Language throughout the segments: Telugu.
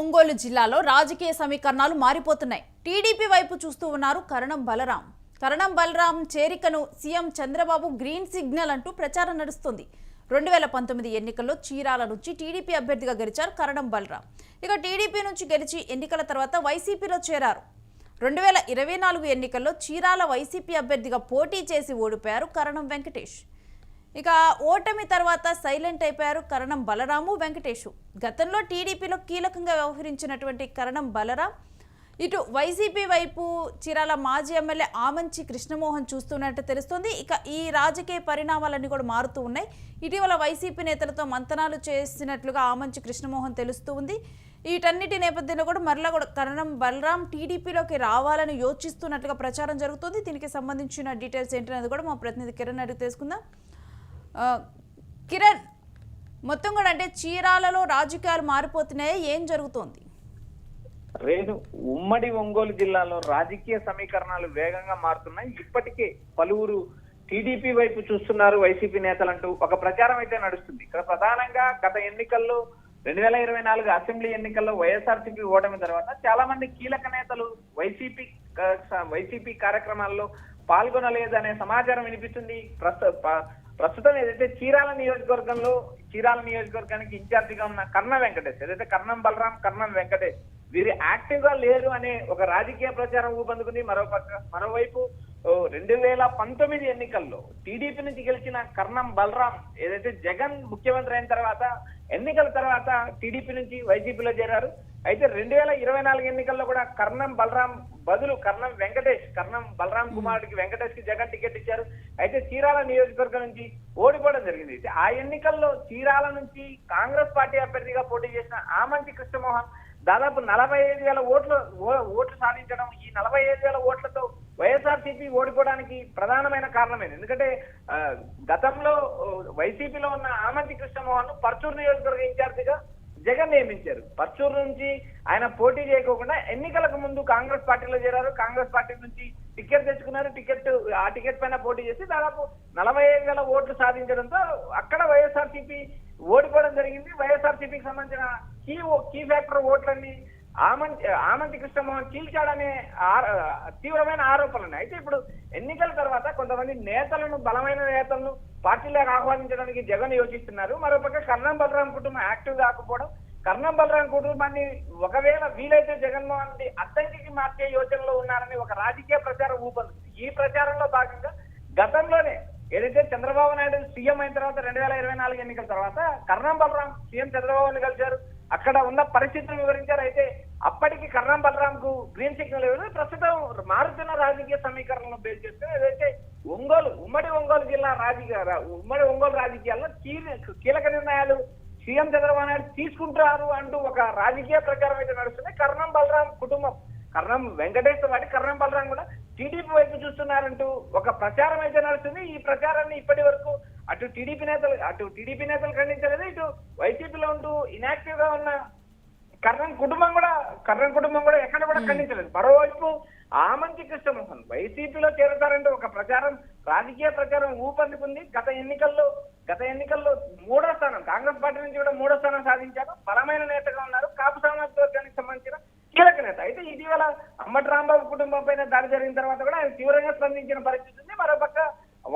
ఒంగోలు జిల్లాలో రాజకీయ సమీకరణాలు మారిపోతున్నాయి. టీడీపీ వైపు చూస్తూ ఉన్నారు కరణం బలరాం చేరికను సీఎం చంద్రబాబు గ్రీన్ సిగ్నల్ అంటూ ప్రచారం నడుస్తుంది. 2019 ఎన్నికల్లో చీరాల నుంచి టీడీపీ అభ్యర్థిగా గెలిచారు కరణం బలరాం. ఇక టీడీపీ నుంచి గెలిచి ఎన్నికల తర్వాత వైసీపీలో చేరారు. 2024 ఎన్నికల్లో చీరాల వైసీపీ అభ్యర్థిగా పోటీ చేసి ఓడిపోయారు కరణం వెంకటేష్. ఇక ఓటమి తర్వాత సైలెంట్ అయిపోయారు కరణం బలరాము వెంకటేషు. గతంలో టీడీపీలో కీలకంగా వ్యవహరించినటువంటి కరణం బలరాం ఇటు వైసీపీ వైపు చీరాల మాజీ ఎమ్మెల్యే ఆమంచి కృష్ణమోహన్ చూస్తున్నట్టు తెలుస్తోంది. ఇక ఈ రాజకీయ పరిణామాలన్నీ కూడా మారుతూ ఉన్నాయి. ఇటీవల వైసీపీ నేతలతో మంతనాలు చేసినట్లుగా ఆమంచి కృష్ణమోహన్ తెలుస్తూ ఉంది. వీటన్నిటి నేపథ్యంలో కూడా మరలా కూడా కరణం బలరాం టీడీపీలోకి రావాలని యోచిస్తున్నట్లుగా ప్రచారం జరుగుతుంది. దీనికి సంబంధించిన డీటెయిల్స్ ఏంటనేది కూడా మా ప్రతినిధి కిరణ్ అడిగి తెలుసుకుందాం. కిరణ్, మొత్తం కూడా అంటే చీరాలలో రాజకీయాలు మారిపోతున్నాయి, ఏం జరుగుతోంది? రేణు, ఉమ్మడి ఒంగోలు జిల్లాలో రాజకీయ సమీకరణాలు వేగంగా మారుతున్నాయి. ఇప్పటికే పలువురు టీడీపీ వైపు చూస్తున్నారు వైసీపీ నేతలంటూ ఒక ప్రచారం అయితే నడుస్తుంది. ఇక్కడ ప్రధానంగా గత ఎన్నికల్లో 2024 అసెంబ్లీ ఎన్నికల్లో వైఎస్ఆర్సీపీ ఓటమి తర్వాత చాలా మంది కీలక నేతలు వైసీపీ కార్యక్రమాల్లో పాల్గొనలేదనే సమాచారం వినిపిస్తుంది. ప్రస్తుతం ఏదైతే చీరాల నియోజకవర్గానికి ఇన్ఛార్జిగా ఉన్న కర్ణ వెంకటేష్, ఏదైతే కర్ణం బలరాం, కర్ణం వెంకటేష్ వీరు యాక్టివ్ గా లేరు అనే ఒక రాజకీయ ప్రచారం ఊపందుకుంది. మరోవైపు 2019 ఎన్నికల్లో టీడీపీ నుంచి గెలిచిన కర్ణం బలరాం ఏదైతే జగన్ ముఖ్యమంత్రి అయిన తర్వాత ఎన్నికల తర్వాత టీడీపీ నుంచి వైసీపీలో చేరారు. అయితే 2024 ఎన్నికల్లో కూడా కర్ణం బలరాం బదులు కర్ణం బలరాం కుమారుడికి వెంకటేష్ కి జగన్ టికెట్ ఇచ్చారు. అయితే చీరాల నియోజకవర్గం నుంచి ఓడిపోవడం జరిగింది. ఆ ఎన్నికల్లో చీరాల నుంచి కాంగ్రెస్ పార్టీ అభ్యర్థిగా పోటీ చేసిన ఆమంచి కృష్ణమోహన్ దాదాపు 45,000 ఓట్లు సాధించడం, ఈ 45,000 ఓట్లతో వైఎస్ఆర్సీపీ ఓడిపోవడానికి ప్రధానమైన కారణమైంది. ఎందుకంటే గతంలో వైసీపీలో ఉన్న ఆమంచి కృష్ణమోహన్ పర్చూరు నియోజకవర్గ ఇన్ఛార్జిగా జగన్ నియమించారు. పర్చూరు నుంచి ఆయన పోటీ చేయకోకుండా ఎన్నికలకు ముందు కాంగ్రెస్ పార్టీలో చేరారు. కాంగ్రెస్ పార్టీ నుంచి టికెట్ తెచ్చుకున్నారు. ఆ టికెట్ పైన పోటీ చేసి దాదాపు 45,000 ఓట్లు సాధించడంతో అక్కడ వైఎస్ఆర్సీపీ ఓడిపోవడం జరిగింది. వైఎస్ఆర్సీపీకి సంబంధించిన కీ ఫ్యాక్టర్ ఓట్లన్నీ ఆమంచి కృష్ణమోహన్ చీల్చాడనే తీవ్రమైన ఆరోపణలు ఉన్నాయి. అయితే ఇప్పుడు ఎన్నికల తర్వాత కొంతమంది బలమైన నేతలను పార్టీలోకి ఆహ్వానించడానికి జగన్ యోచిస్తున్నారు. మరోపక్క కర్ణం బలరాం కుటుంబం యాక్టివ్ కాకపోవడం, కర్ణం బలరాం కుటుంబాన్ని ఒకవేళ వీలైతే జగన్మోహన్ రెడ్డి అద్దంకికి మార్చే యోచనలో ఉన్నారని ఒక రాజకీయ ప్రచారం ఊపందుకుంది. ఈ ప్రచారంలో భాగంగా గతంలోనే ఏదైతే చంద్రబాబు నాయుడు సీఎం అయిన తర్వాత 2024 ఎన్నికల తర్వాత కర్ణం బలరాం సీఎం చంద్రబాబుని కలిశారు. అక్కడ ఉన్న పరిస్థితులు వివరించారు. అయితే అప్పటికి కర్ణం బలరాం కు గ్రీన్ సిగ్నల్ ఇవ్వదు. ప్రస్తుతం మారుతున్న రాజకీయ సమీకరణలను బేస్ చేసుకుని ఏదైతే ఉమ్మడి ఒంగోలు రాజకీయాల్లో కీలక నిర్ణయాలు సీఎం చంద్రబాబు నాయుడు తీసుకుంటారు అంటూ ఒక రాజకీయ ప్రచారం అయితే నడుస్తుంది. కర్ణం బలరాం కుటుంబం, కర్ణం వెంకటేష్ తో పాటు కర్ణం బలరాం కూడా టీడీపీ వైపు చూస్తున్నారంటూ ఒక ప్రచారం అయితే నడుస్తుంది. ఈ ప్రచారాన్ని ఇప్పటి వరకు అటు టీడీపీ నేతలు ఖండించలేదు, ఇటు వైసీపీలో ఉంటూ ఇనాక్టివ్ గా ఉన్న కర్ణం కుటుంబం కూడా ఎక్కడ కూడా ఖండించలేదు. మరోవైపు ఆమంచి కృష్ణమోహన్ వైసీపీలో చేరతారంటూ ఒక రాజకీయ ప్రచారం ఊపందుకుంది. గత ఎన్నికల్లో 3వ స్థానం, కాంగ్రెస్ పార్టీ నుంచి కూడా 3వ స్థానం సాధించారు. బలమైన నేతగా ఉన్నారు, కాపు సామాజిక వర్గానికి సంబంధించిన కీలక నేత. అయితే ఇటీవల అంబటి రాంబాబు కుటుంబం పైన దాడి జరిగిన తర్వాత కూడా ఆయన తీవ్రంగా స్పందించిన పరిస్థితి ఉంది. మరోపక్క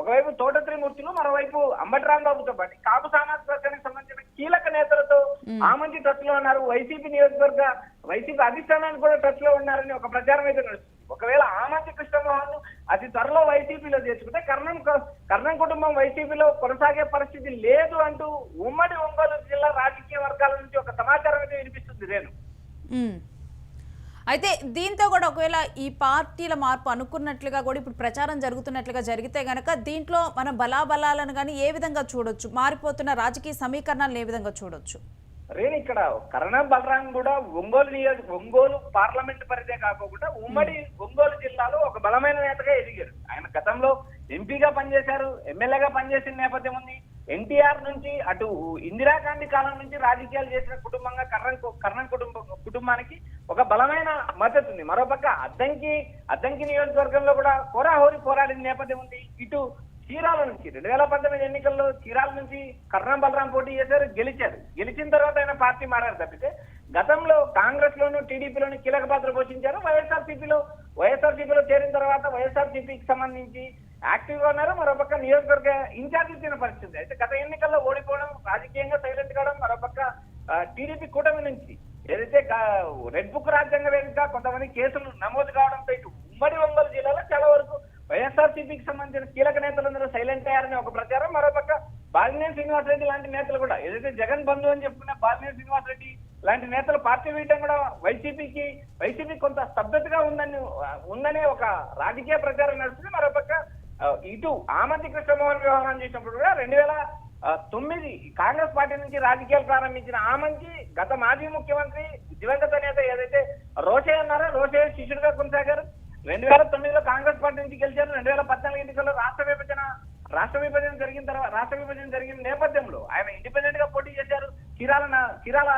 ఒకవైపు తోట త్రిమూర్తులు, మరోవైపు అంబటి రాంబాబుతో పాటు కాపు సామాజిక వర్గానికి సంబంధించిన కీలక నేతలతో ఆమంచి టచ్ లో ఉన్నారు. వైసీపీ అధిష్టానానికి కూడా టచ్ లో ఉన్నారని ఒక ప్రచారం అయితే నడుస్తుంది. ఒకవేళ ఆమంచి కృష్ణమోహన్ అతి త్వరలో వైసీపీలో చేర్చుకుంటే కర్ణం కుటుంబం వైసీపీలో కొనసాగే పరిస్థితి లేదు అంటూ ఉమ్మడి ఒంగోలు జిల్లా రాజకీయ వర్గాల నుంచి ఒక సమాచారం అయితే వినిపిస్తుంది. రేణు, అయితే దీంతో కూడా ఒకవేళ ఈ పార్టీల మార్పు అనుకున్నట్లుగా కూడా ఇప్పుడు ప్రచారం జరుగుతున్నట్లుగా జరిగితే గనక దీంట్లో మన బలాబలాలను కానీ ఏ విధంగా చూడొచ్చు, మారిపోతున్న రాజకీయ సమీకరణాలను ఏ విధంగా చూడొచ్చు? రేణు, ఇక్కడ కర్ణం బలరాం కూడా ఒంగోలు పార్లమెంట్ పరిధే కాకుండా ఉమ్మడి ఒంగోలు జిల్లాలో ఒక బలమైన నేతగా ఎదిగారు. ఆయన గతంలో ఎంపీగా పనిచేశారు, ఎమ్మెల్యేగా పనిచేసిన నేపథ్యం ఉంది. ఎన్టీఆర్ నుంచి అటు ఇందిరాగాంధీ కాలం నుంచి రాజకీయాలు చేసిన కుటుంబంగా కర్ణం కుటుంబానికి ఒక బలమైన మద్దతు ఉంది. మరోపక్క అద్దంకి నియోజకవర్గంలో కూడా హోరాహోరీ పోరాడిన నేపథ్యం ఉంది. ఇటు చీరాల నుంచి 2019 ఎన్నికల్లో చీరాల నుంచి కర్ణం బలరాం పోటీ చేశారు, గెలిచారు. గెలిచిన తర్వాత ఆయన పార్టీ మారారు తప్పితే గతంలో కాంగ్రెస్ లోను టీడీపీలోను కీలక పాత్ర పోషించారు. వైఎస్ఆర్సీపీలో చేరిన తర్వాత వైఎస్ఆర్సీపీకి సంబంధించి యాక్టివ్ గా ఉన్నారు. మరోపక్క నియోజకవర్గ ఇన్ఛార్జ్ ఇచ్చిన పరిస్థితి. అయితే గత ఎన్నికల్లో ఓడిపోవడం, రాజకీయంగా సైలెంట్ కావడం, మరోపక్క టీడీపీ కూటమి నుంచి ఏదైతే రెడ్ బుక్ రాజ్యాంగ వేదికగా కొంతమంది కేసులు నమోదు కావడంతో ఇటు ఉమ్మడి ఒంగోలు జిల్లాలో చాలా వరకు వైఎస్ఆర్సీపీకి సంబంధించిన కీలక నేతలందరూ సైలెంట్ అయ్యారనే ఒక ప్రచారం. మరోపక్క బాలినేని శ్రీనివాసరెడ్డి లాంటి నేతలు కూడా ఏదైతే జగన్ బంధు అని చెప్పుకున్న బాలినేని శ్రీనివాసరెడ్డి లాంటి నేతలు పార్టీ వేయడం కూడా వైసీపీ కొంత స్తబ్దతగా ఉందనే ఒక రాజకీయ ప్రచారం నడుస్తుంది. మరోపక్క ఇటు ఆమంతి కృష్ణమోహన్ వ్యవహారం చేసినప్పుడు కూడా 2009 కాంగ్రెస్ పార్టీ నుంచి రాజకీయాలు ప్రారంభించిన ఆమంతి గత మాజీ ముఖ్యమంత్రి దివంగత నేత ఏదైతే రోషయ్య ఉన్నారో రోషయ్య శిష్యుడిగా కొనసాగారు. 2009లో కాంగ్రెస్ పార్టీ నుంచి గెలిచారు. 2014 ఎన్నికల్లో రాష్ట్ర విభజన జరిగిన నేపథ్యంలో ఆయన ఇండిపెండెంట్ గా పోటీ చేశారు. చీరాల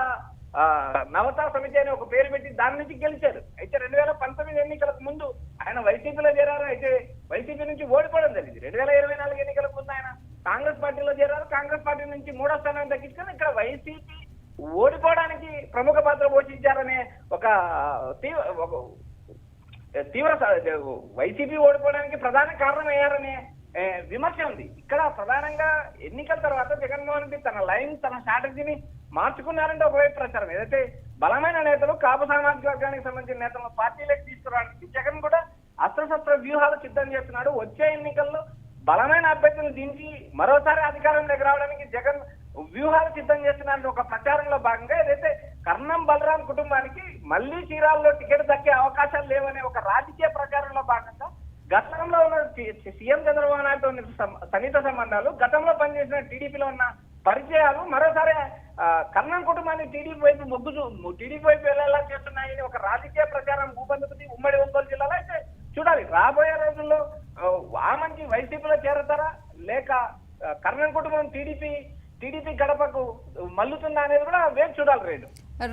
నవతా సమితి అని ఒక పేరు పెట్టి దాని నుంచి గెలిచారు. అయితే 2019 ఎన్నికలకు ముందు ఆయన వైసీపీలో చేరారు. అయితే వైసీపీ నుంచి ఓడిపోవడం జరిగింది. 2024 ఎన్నికలకు ముందు ఆయన కాంగ్రెస్ పార్టీలో చేరారు. కాంగ్రెస్ పార్టీ నుంచి 3వ స్థానాన్ని దక్కించుకొని ఇక్కడ వైసీపీ ఓడిపోవడానికి ప్రముఖ పాత్ర పోషించారనే ఒక తీవ్ర వైసీపీ ఓడిపోవడానికి ప్రధాన కారణం అయ్యారనే విమర్శ ఉంది. ఇక్కడ ప్రధానంగా ఎన్నికల తర్వాత జగన్మోహన్ రెడ్డి తన స్ట్రాటజీని మార్చుకున్నారంటే ఒకవైపు ప్రచారం. ఏదైతే బలమైన నేతలు కాపు సామాజిక వర్గానికి సంబంధించిన నేతలను పార్టీలోకి తీసుకురావడానికి జగన్ కూడా అస్త్రశస్త్ర వ్యూహాలు సిద్ధం చేస్తున్నాడు. వచ్చే ఎన్నికల్లో బలమైన అభ్యర్థులను దించి మరోసారి అధికారంలోకి రావడానికి జగన్ వ్యూహాలు సిద్ధం చేస్తున్నారని ఒక ప్రచారంలో భాగంగా ఏదైతే కర్ణం బలరాం కుటుంబానికి మళ్లీ చీరాల్లో టికెట్ దక్కే అవకాశాలు లేవనే ఒక రాజకీయ ప్రచారంలో భాగంగా గతంలో ఉన్న సీఎం చంద్రబాబు నాయుడుతో ఉన్న సన్నిహిత సంబంధాలు, గతంలో పనిచేసిన టీడీపీలో ఉన్న పరిచయాలు మరోసారి కర్ణం కుటుంబాన్ని టీడీపీ వైపు వెళ్లేలా చేస్తున్నాయని ఒక రాజకీయ ప్రచారం ఊపందుకుంది ఉమ్మడి ఒంగోలు జిల్లాలో. అయితే చూడాలి రాబోయే రోజుల్లో ఆమంచి వైసీపీలో చేరతారా లేక కర్ణం కుటుంబం టీడీపీ గడపకు మల్లుతుందా అనేది కూడా వేచి చూడాలి. రేడు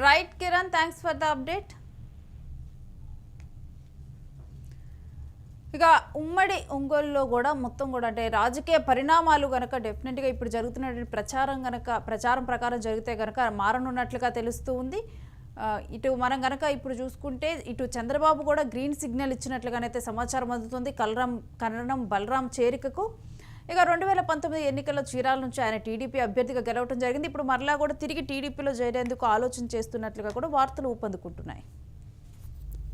right Kiran, thanks for the update. ఇక ఉమ్మడి ఒంగోలులో కూడా మొత్తం కూడా అంటే రాజకీయ పరిణామాలు కనుక డెఫినెట్గా ఇప్పుడు జరుగుతున్నటువంటి ప్రచారం ప్రకారం జరిగితే కనుక మారనున్నట్లుగా తెలుస్తూ ఉంది. ఇటు మనం కనుక ఇప్పుడు చూసుకుంటే ఇటు చంద్రబాబు కూడా గ్రీన్ సిగ్నల్ ఇచ్చినట్లుగానైతే సమాచారం అందుతుంది కర్ణం బలరాం చేరికకు. ఇక 2019 ఎన్నికల్లో చీరాల నుంచి ఆయన టీడీపీ అభ్యర్థిగా గెలవడం జరిగింది. ఇప్పుడు మరలా కూడా తిరిగి టీడీపీలో చేరేందుకు ఆలోచన చేస్తున్నట్లుగా కూడా వార్తలు ఊపందుకుంటున్నాయి.